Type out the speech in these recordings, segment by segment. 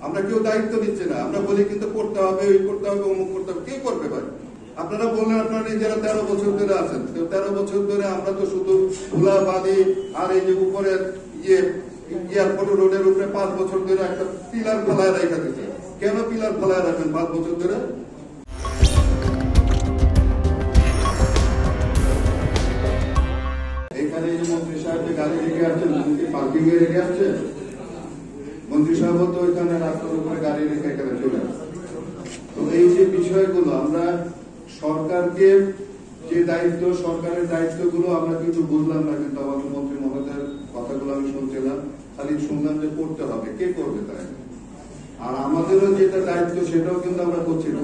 আমরা কেউ দায়িত্ব নিচ্ছে না, আমরা বলি কিন্তু করতে হবে, ওই করতে হবে, অমুক করতে হবে। কে করবে ভাই? আপনারা বললেন আপনারা নিজেরা 13 বছর ধরে আছেন, 13 বছর ধরে আমরা তো শুধু ধুলাবালি আর এই যে উপরের এয়ারপোর্ট রোডের উপরে 5 বছর ধরে একটা পিলার ফেলায় রেখে দিচ্ছে। কেন পিলার ফেলায় রাখবেন 5 বছর ধরে? এখানে এই মন্ত্রী সাহেব যে গাড়ি রেখে আসছেন, পার্কিং এ রেখে আসছেন, মন্ত্রী সাহেব তো ওইখানে রাস্তার উপরে গাড়ি রেখে এখানে চলে আসছে। তো এই যে বিষয়গুলো আমরা সরকারকে যে দায়িত্ব, সরকারের দায়িত্বগুলো আমরা কিন্তু বুঝলাম না, কিন্তু আমাদের মন্ত্রী মহোদয়ের কথাগুলো আমি শুনছিলাম, খালি শুনলাম যে করতে হবে। কে করবে তাই? আর আমাদেরও যেটা দায়িত্ব সেটাও কিন্তু আমরা করছি না।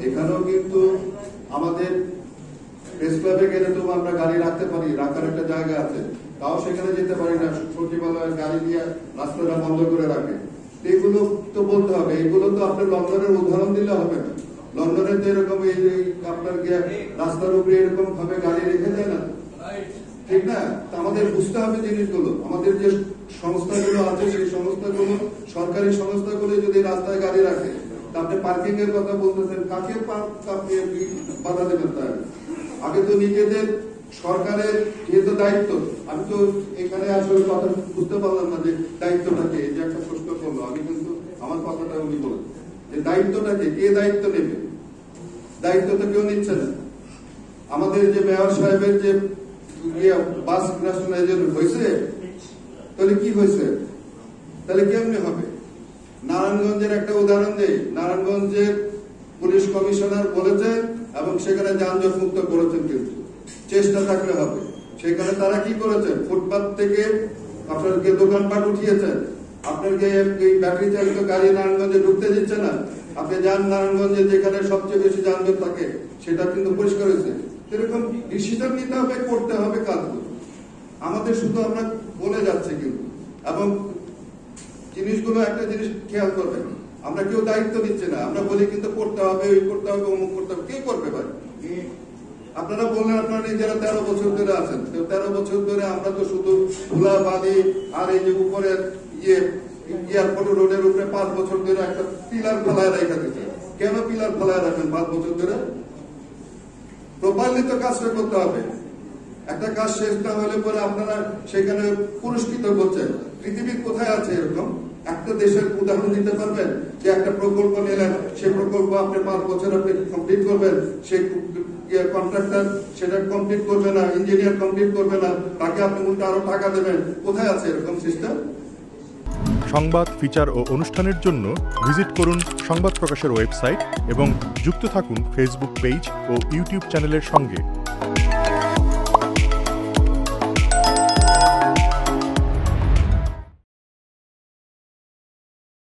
এখানেও কিন্তু আমাদের প্রেস ক্লাবে গেলে তো আমরা গাড়ি রাখতে পারি, রাখার একটা জায়গা আছে, তাও সেখানে যেতে পারি না। সচিবালয়ের গাড়ি দিয়ে রাস্তাটা বন্ধ করে রাখে। এগুলো তো বলতে হবে। এগুলো তো আপনার লন্ডনের উদাহরণ দিলে হবে না। লন্ডনে তো এরকম আপনার রাস্তার উপরে এরকম ভাবে গাড়ি রেখে দেয় না, ঠিক না? আমাদের বুঝতে হবে জিনিসগুলো। আমাদের যে সংস্থাগুলো আছে সেই সংস্থাগুলো, সরকারি সংস্থাগুলো যদি রাস্তায় গাড়ি রাখে, আপনি পার্কিং এর কথা বলতেছেন, কাকে আপনি বাধা দেবেন? তাই আগে তো নিজেদের সরকারের যেহেতু দায়িত্ব, আমি তো এখানে আসলে কথা বুঝতে পারলাম না যে দায়িত্বটাকে, যে একটা প্রশ্ন করলো, আমি কিন্তু আমার কথাটা উনি বলেন যে দায়িত্বটাকে কে দায়িত্ব নেবে? দায়িত্ব তো কেউ নিচ্ছে না। আমাদের যে মেয়র সাহেবের যে বাস ন্যাশনালাইজেশন হয়েছে, তাহলে কি হয়েছে? তাহলে কেমনি হবে? নারায়ণগঞ্জের একটা উদাহরণ দেই। নারায়ণগঞ্জের পুলিশ কমিশনার বলেছেন এবং সেখানে যানজট মুক্ত করেছেন, কিন্তু চেষ্টা থাকলে হবে। সেখানে তারা কি করেছেন? ফুটপাত থেকে আপনাকে দোকানপাট উঠিয়েছেন, আপনাকে এই ব্যাটারি চালিত গাড়ি নারায়ণগঞ্জে ঢুকতে দিচ্ছে না। আপনি যান নারায়ণগঞ্জে, যেখানে সবচেয়ে বেশি যানজট থাকে, সেটা কিন্তু পরিষ্কার হয়েছে। এরকম ডিসিশন নিতে হবে, করতে হবে কাজগুলো। আমাদের শুধু আমরা বলে যাচ্ছে কিন্তু, এবং জিনিসগুলো একটা জিনিস খেয়াল করবেন, আমরা কেউ দায়িত্ব নিচ্ছে না। আমরা বলি কিন্তু করতে হবে, ওই করতে হবে, অমুক করতে হবে। কে করবে ভাই? আপনারা বললেন আপনারা নিজেরা 13 বছর ধরে আছেন, 13 বছর ধরে আমরা তো শুধু ধুলাবালি আর এই যে উপরের এয়ারপোর্ট রোডের উপরে 5 বছর ধরে একটা পিলার ফেলায় রেখে দিচ্ছে। কেন পিলার ফেলায় রাখবেন 5 বছর ধরে? প্রপারলি তো কাজটা করতে হবে। একটা কাজ শেষ না হলে পরে আপনারা সেখানে পুরস্কৃত করছেন। পৃথিবীর কোথায় আছে এরকম? একটা দেশের উদাহরণ দিতে পারবেন যে একটা প্রকল্প নিলেন, সেই প্রকল্প আপনি 5 বছর আপনি কমপ্লিট করবেন, সেই কন্ট্রাক্টর সেটা কমপ্লিট করবে না, ইঞ্জিনিয়ার কমপ্লিট করবে না, তাকে আপনি উল্টো আরো টাকা দেবেন? কোথায় আছে এরকম সিস্টেম? সংবাদ, ফিচার ও অনুষ্ঠানের জন্য ভিজিট করুন সংবাদ প্রকাশের ওয়েবসাইট এবং যুক্ত থাকুন ফেসবুক পেজ ও ইউটিউব চ্যানেলের সঙ্গে।